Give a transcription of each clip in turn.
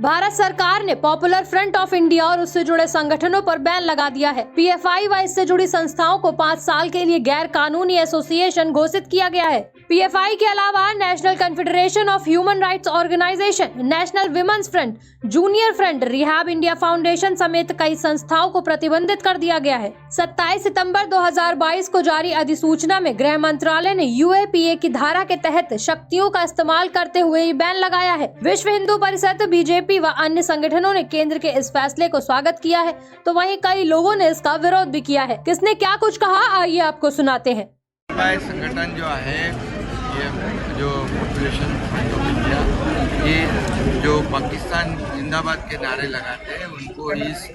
भारत सरकार ने popular front of India और उससे जुड़े संगठनों पर बैन लगा दिया है। पीएफआई व इससे जुड़ी संस्थाओं को 5 साल के लिए गैर कानूनी एसोसिएशन घोषित किया गया है। पीएफआई के अलावा National Confederation of Human Rights Organisation, National Women's Front, Junior Front, Rehab India Foundation समेत कई संस्थाओं को प्रतिबंधित कर दिया गया है। 27 सितंबर 2022 को जारी अधिसूचना में गृह मंत्रालय ने यूएपीए की धारा के तहत शक्तियों का इस्तेमाल करते हुए ये बैन लगाया है। विश्व हिंदू परिषद, बीजेपी व अन्य संगठनों ने केंद्र के इस फैसले को स्वागत किया है, तो वहीं कई लोगों ने इसका विरोध भी किया है। किसने क्या कुछ कहा, आइए आपको सुनाते हैं। संगठन जो है, ये जो पॉपुलेशन फ्रंट ऑफ इंडिया, ये जो पाकिस्तान जिंदाबाद के नारे लगाते हैं, उनको इस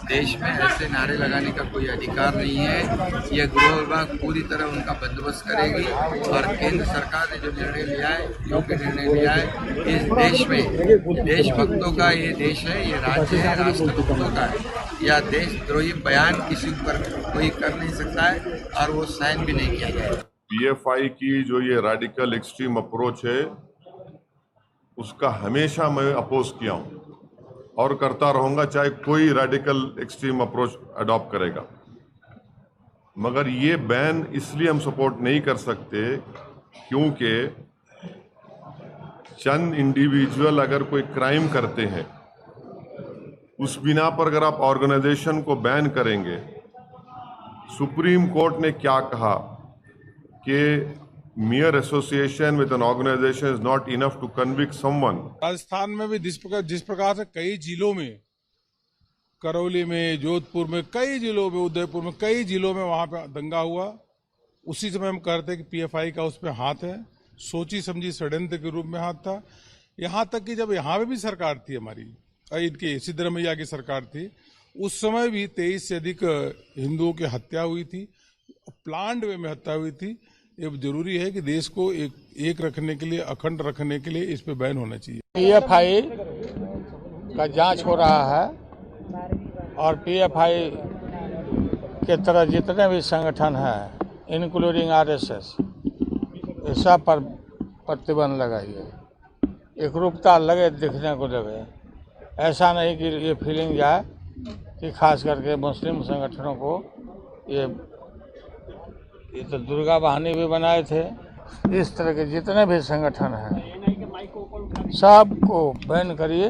देश में ऐसे नारे लगाने का कोई अधिकार नहीं है। ये गृह विभाग पूरी तरह उनका बंदोबस्त करेगी और केंद्र सरकार ने जो निर्णय लिया है, योग्य निर्णय लिया है। इस देश में देशभक्तों का ये देश है, ये राज्य है, राष्ट्रभक्तों का है। यह देशद्रोही बयान किसी पर कोई कर नहीं सकता है और वो साइन भी नहीं किया जाएगा। पीएफआई की जो ये रेडिकल एक्सट्रीम अप्रोच है, उसका हमेशा मैं अपोज किया हूं और करता रहूंगा, चाहे कोई रेडिकल एक्सट्रीम अप्रोच अडॉप्ट करेगा। मगर ये बैन इसलिए हम सपोर्ट नहीं कर सकते क्योंकि चंद इंडिविजुअल अगर कोई क्राइम करते हैं, उस बिना पर अगर आप ऑर्गेनाइजेशन को बैन करेंगे, सुप्रीम कोर्ट ने क्या कहा कि mere association with an organization is not enough to convict someone. Rajasthan में भी जिस प्रकार से कई जिलों में, करौली में, जोधपुर में, कई जिलों में, उदयपुर में, कई जिलों में वहां पे दंगा हुआ, उसी समय हम कहते हैं कि पीएफआई का उसमें हाथ है, सोची समझी षड्यंत्र के रूप में हाथ था। यहाँ तक कि जब यहाँ पे भी सरकार थी हमारी, इनकी सिद्धरमैया की सरकार थी, उस समय भी 23 से अधिक हिंदुओं की हत्या हुई थी, प्लान्ड वे में हत्या हुई थी। ये जरूरी है कि देश को एक रखने के लिए, अखंड रखने के लिए इस पे बैन होना चाहिए। पीएफआई का जांच हो रहा है और पीएफआई के तरह जितने भी संगठन हैं, इंक्लूडिंग आरएसएस, इस सब पर प्रतिबंध लगाइए। एकरूपता लगे, दिखने को लगे, ऐसा नहीं कि ये फीलिंग जाए कि खास करके मुस्लिम संगठनों को ये तो दुर्गा वाहिनी भी बनाए थे। इस तरह के जितने भी संगठन हैं, सबको बैन करिए।